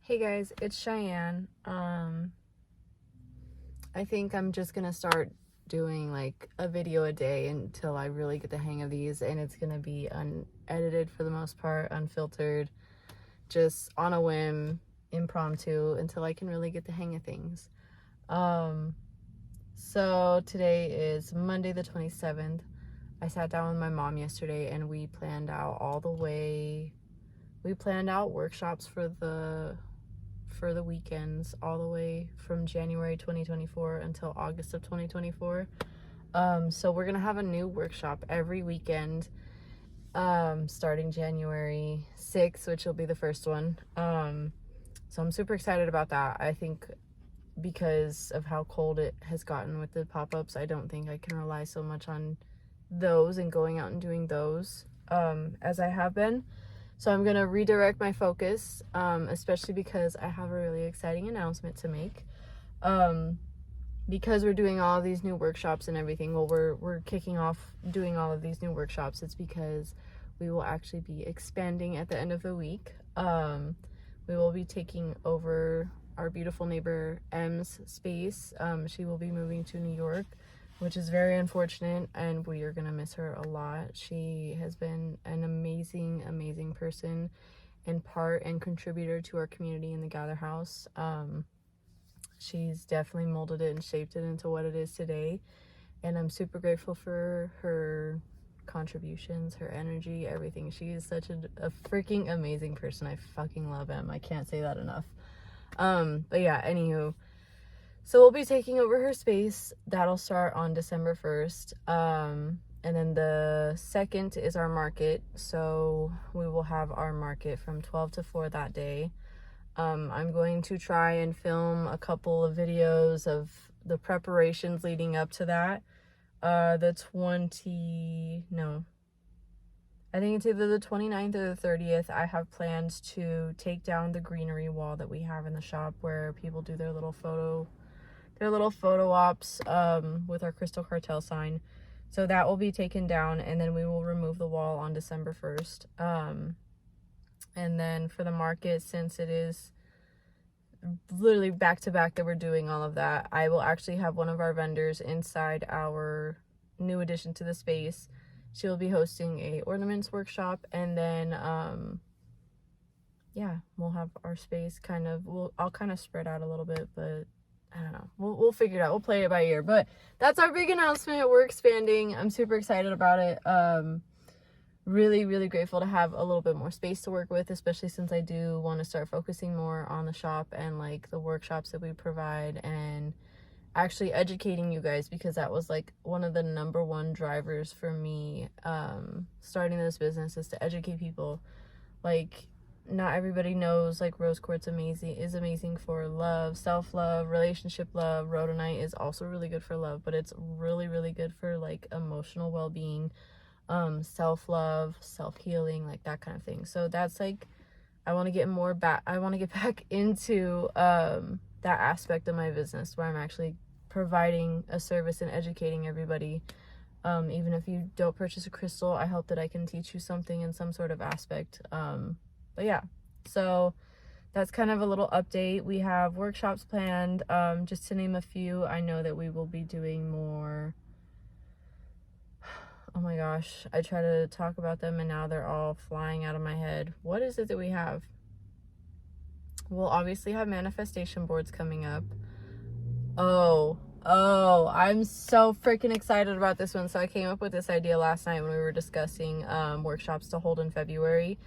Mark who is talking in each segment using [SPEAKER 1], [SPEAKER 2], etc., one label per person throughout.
[SPEAKER 1] Hey guys, it's Cheyenne. I think I'm just gonna start doing like a video a day until I really get the hang of these, and it's gonna be unedited for the most part, unfiltered, just on a whim, impromptu, until I can really get the hang of things. So today is Monday the 27th. I sat down with my mom yesterday and we planned out workshops for the weekends all the way from January 2024 until August of 2024. So we're gonna have a new workshop every weekend, starting January 6th, which will be the first one. So I'm super excited about that. I think because of how cold it has gotten with the pop-ups, I don't think I can rely so much on those and going out and doing those as I have been. So I'm going to redirect my focus, especially because I have a really exciting announcement to make. Because we're doing all of these new workshops and everything, well, we're kicking off doing all of these new workshops. It's because we will actually be expanding at the end of the week. We will be taking over our beautiful neighbor M's space. She will be moving to New York, which is very unfortunate, and we are gonna miss her a lot. She has been an amazing person and part and contributor to our community in the Gather House. She's definitely molded it and shaped it into what it is today, and I'm super grateful for her contributions, her energy, everything. She is such a freaking amazing person. I fucking love Em. I can't say that enough. But yeah, anywho, so we'll be taking over her space. That'll start on December 1st. And then the 2nd is our market. So we will have our market from 12 to 4 that day. I'm going to try and film a couple of videos of the preparations leading up to that. I think it's either the 29th or the 30th. I have plans to take down the greenery wall that we have in the shop where people do their little photo ops with our Crystal Cartel sign. So that will be taken down, and then we will remove the wall on December 1st. And then for the market, since it is literally back to back that we're doing all of that, I will actually have one of our vendors inside our new addition to the space. She will be hosting a ornaments workshop, and then yeah, we'll have our space I'll kind of spread out a little bit, but I don't know. We'll figure it out. We'll play it by ear. But that's our big announcement. We're expanding. I'm super excited about it. Really grateful to have a little bit more space to work with, especially since I do want to start focusing more on the shop and like the workshops that we provide, and actually educating you guys, because that was like one of the number one drivers for me starting this business, is to educate people. Like, not everybody knows like rose quartz is amazing for love, self-love, relationship love. Rhodonite is also really good for love, but it's really good for like emotional well-being, self-love, self-healing, like that kind of thing. So that's like, I want to get back into that aspect of my business where I'm actually providing a service and educating everybody. Even if you don't purchase a crystal, I hope that I can teach you something in some sort of aspect. But yeah, so that's kind of a little update. We have workshops planned, just to name a few. I know that we will be doing more. Oh my gosh, I try to talk about them and now they're all flying out of my head. What is it that we have? We'll obviously have manifestation boards coming up. Oh, I'm so freaking excited about this one. So I came up with this idea last night when we were discussing workshops to hold in February.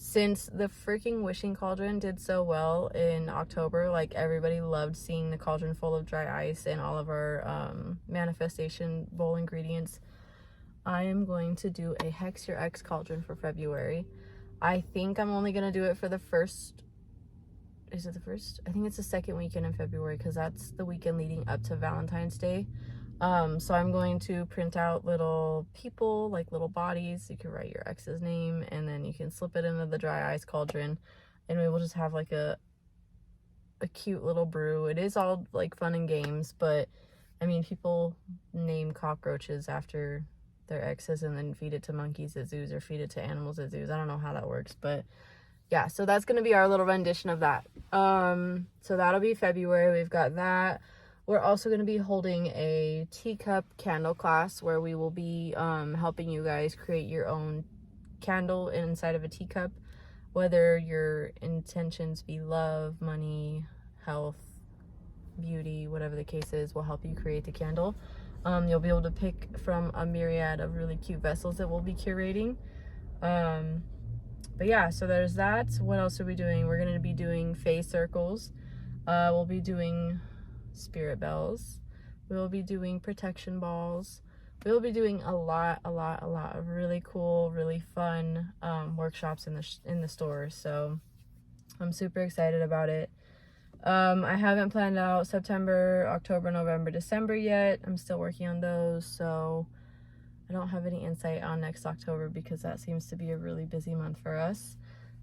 [SPEAKER 1] Since the freaking wishing cauldron did so well in October, like everybody loved seeing the cauldron full of dry ice and all of our manifestation bowl ingredients, I am going to do a Hex Your Ex cauldron for February. I think I'm only going to do it for the first, is it the first? I think it's the second weekend in February, because that's the weekend leading up to Valentine's Day. So I'm going to print out little people, like little bodies. You can write your ex's name, and then you can slip it into the dry ice cauldron, and we will just have like a cute little brew. It is all like fun and games, but I mean, people name cockroaches after their exes and then feed it to monkeys at zoos or feed it to animals at zoos. I don't know how that works, but yeah, so that's going to be our little rendition of that. So that'll be February. We've got that. We're also going to be holding a teacup candle class where we will be helping you guys create your own candle inside of a teacup, whether your intentions be love, money, health, beauty, whatever the case is. We'll help you create the candle. You'll be able to pick from a myriad of really cute vessels that we'll be curating. But yeah, so there's that. What else are we doing? We're going to be doing face circles. We'll be doing spirit bells. We'll be doing protection balls. We'll be doing a lot of really cool, really fun workshops in the store. So I'm super excited about it. I haven't planned out September, October, November, December yet. I'm still working on those, so I don't have any insight on next October because that seems to be a really busy month for us.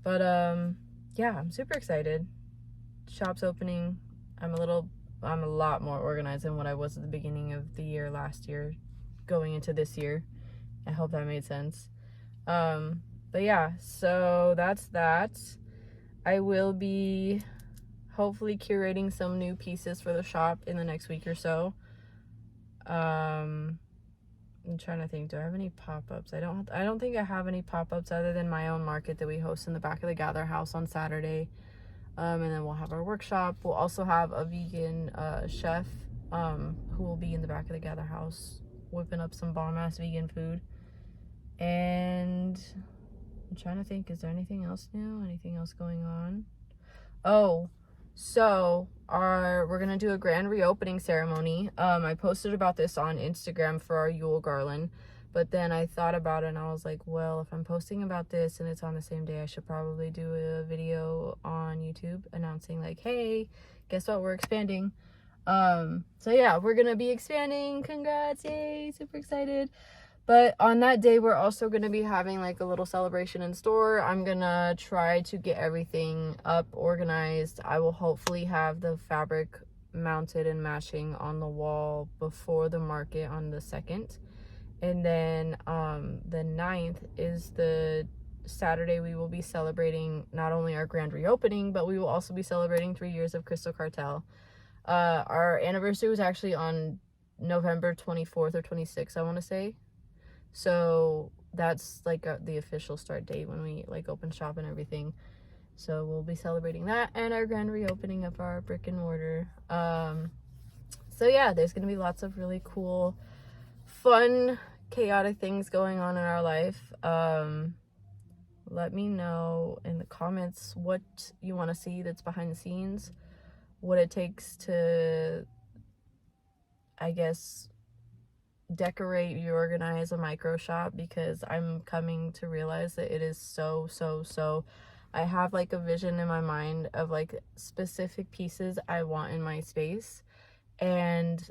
[SPEAKER 1] But yeah, I'm super excited. Shop's opening. I'm a lot more organized than what I was at the beginning of the year last year going into this year. I hope that made sense. But yeah, so that's that. I will be hopefully curating some new pieces for the shop in the next week or so. I'm trying to think, do I have any pop-ups? I don't think I have any pop-ups other than my own market that we host in the back of the Gather House on Saturday. And then we'll have our workshop. We'll also have a vegan chef who will be in the back of the Gather House whipping up some bomb-ass vegan food. And I'm trying to think, is there anything else new? Anything else going on? Oh, so we're gonna do a grand reopening ceremony. I posted about this on Instagram for our Yule garland, but then I thought about it and I was like, well, if I'm posting about this and it's on the same day, I should probably do a video on YouTube announcing like, hey, guess what, we're expanding. So yeah, we're gonna be expanding. Congrats, yay, super excited. But on that day, we're also going to be having like a little celebration in store. I'm going to try to get everything up, organized. I will hopefully have the fabric mounted and matching on the wall before the market on the 2nd. And then the 9th is the Saturday we will be celebrating not only our grand reopening, but we will also be celebrating 3 years of Crystal Cartel. Our anniversary was actually on November 24th or 26th, I want to say. So that's like the official start date when we like open shop and everything. So we'll be celebrating that and our grand reopening of our brick and mortar. So yeah, there's gonna be lots of really cool, fun, chaotic things going on in our life. Let me know in the comments what you want to see that's behind the scenes, what it takes to, I guess, decorate, reorganize a micro shop, because I'm coming to realize that it is so I have like a vision in my mind of like specific pieces I want in my space, and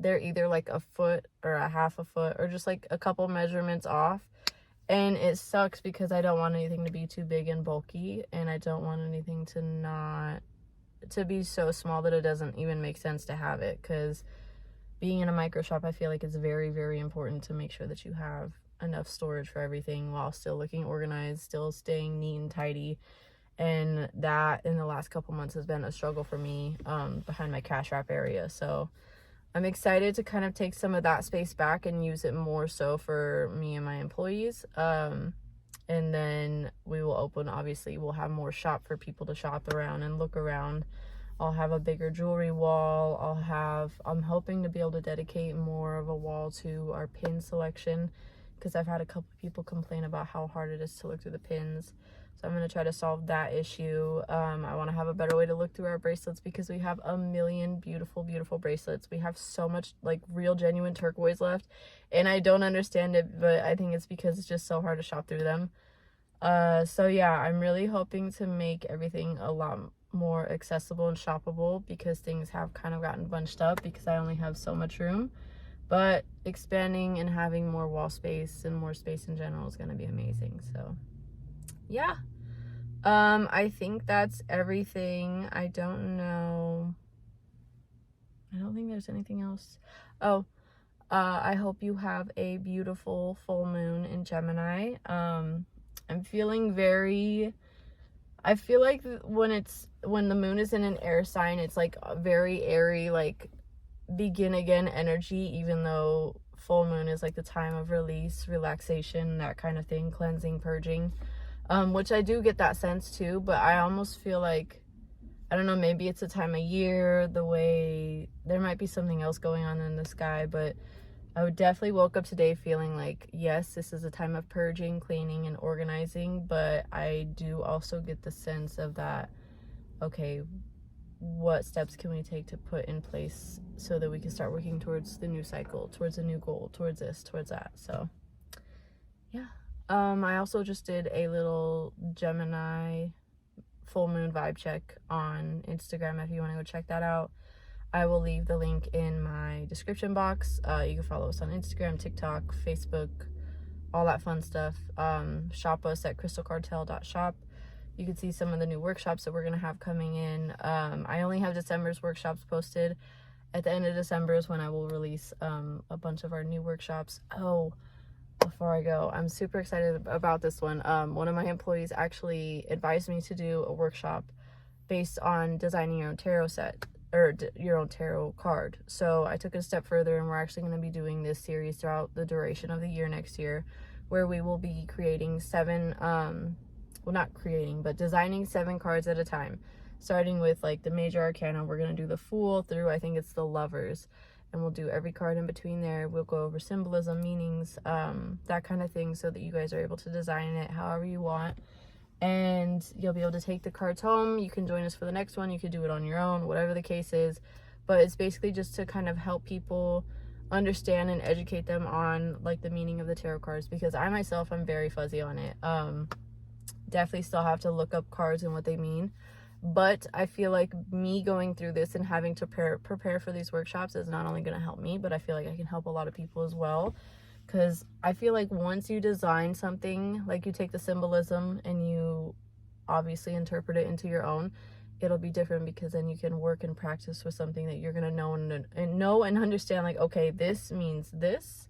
[SPEAKER 1] they're either like a foot or a half a foot or just like a couple measurements off, and it sucks because I don't want anything to be too big and bulky, and I don't want anything to be so small that it doesn't even make sense to have it, because being in a micro shop, I feel like it's very important to make sure that you have enough storage for everything while still looking organized, still staying neat and tidy. And that in the last couple months has been a struggle for me behind my cash wrap area. So I'm excited to kind of take some of that space back and use it more so for me and my employees. And then we will open, obviously, we'll have more shop for people to shop around and look around. I'll have a bigger jewelry wall. I'm hoping to be able to dedicate more of a wall to our pin selection, because I've had a couple people complain about how hard it is to look through the pins. So I'm going to try to solve that issue. I want to have a better way to look through our bracelets, because we have a million beautiful bracelets. We have so much like real genuine turquoise left, and I don't understand it, but I think it's because it's just so hard to shop through them. So yeah, I'm really hoping to make everything a lot more accessible and shoppable, because things have kind of gotten bunched up because I only have so much room. But expanding and having more wall space and more space in general is going to be amazing. So yeah, I think that's everything. I don't know, I don't think there's anything else. I hope you have a beautiful full moon in Gemini. I'm feeling very I feel like when the moon is in an air sign, it's like very airy, like begin again energy, even though full moon is like the time of release, relaxation, that kind of thing, cleansing, purging, which I do get that sense too. But I almost feel like, I don't know, maybe it's a time of year, the way there might be something else going on in the sky, but I would definitely woke up today feeling like, yes, this is a time of purging, cleaning, and organizing, but I do also get the sense of that, okay, what steps can we take to put in place so that we can start working towards the new cycle, towards a new goal, towards this, towards that. So yeah. I also just did a little Gemini full moon vibe check on Instagram if you want to go check that out. I will leave the link in my description box. You can follow us on Instagram, TikTok, Facebook, all that fun stuff. Shop us at crystalcartel.shop. You can see some of the new workshops that we're going to have coming in. I only have December's workshops posted. At the end of December is when I will release a bunch of our new workshops. Oh, before I go, I'm super excited about this one. One of my employees actually advised me to do a workshop based on designing your own tarot set, or your own tarot card. So I took it a step further, and we're actually going to be doing this series throughout the duration of the year next year, where we will be creating designing 7 cards at a time, starting with like the major arcana. We're going to do the Fool through, I think it's the Lovers, and we'll do every card in between there. We'll go over symbolism, meanings, that kind of thing, so that you guys are able to design it however you want. And you'll be able to take the cards home. You can join us for the next one. You could do it on your own, whatever the case is. But it's basically just to kind of help people understand and educate them on like the meaning of the tarot cards, because I myself, I'm very fuzzy on it. Definitely still have to look up cards and what they mean. But I feel like me going through this and having to prepare for these workshops is not only going to help me, but I feel like I can help a lot of people as well. Because I feel like once you design something, like you take the symbolism and you obviously interpret it into your own, it'll be different, because then you can work and practice with something that you're going to know and understand, like, okay, this means this.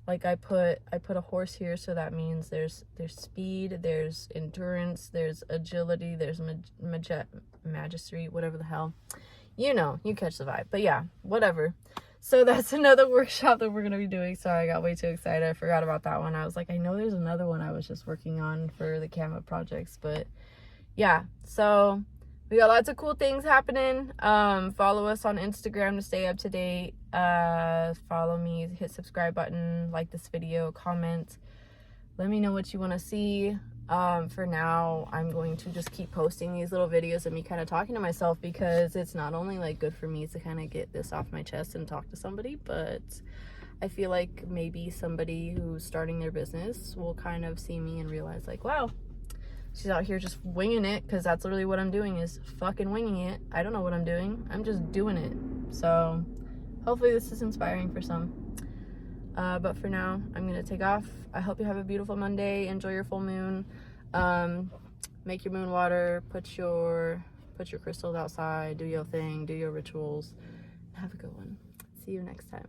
[SPEAKER 1] Like I put a horse here, so that means there's speed, there's endurance, there's agility, there's majesty, whatever the hell. You know, you catch the vibe. But yeah, whatever. So that's another workshop that we're going to be doing. Sorry, I got way too excited. I forgot about that one. I was like, I know there's another one I was just working on for the Canva projects. But yeah, so we got lots of cool things happening. Follow us on Instagram to stay up to date. Follow me, hit subscribe button, like this video, comment. Let me know what you want to see. For now, I'm going to just keep posting these little videos of me kind of talking to myself, because it's not only like good for me to kind of get this off my chest and talk to somebody, but I feel like maybe somebody who's starting their business will kind of see me and realize like, wow, she's out here just winging it, because that's literally what I'm doing, is fucking winging it. I don't know what I'm doing. I'm just doing it. So hopefully this is inspiring for some. But for now, I'm going to take off. I hope you have a beautiful Monday. Enjoy your full moon. Make your moon water. Put your crystals outside. Do your thing. Do your rituals. Have a good one. See you next time.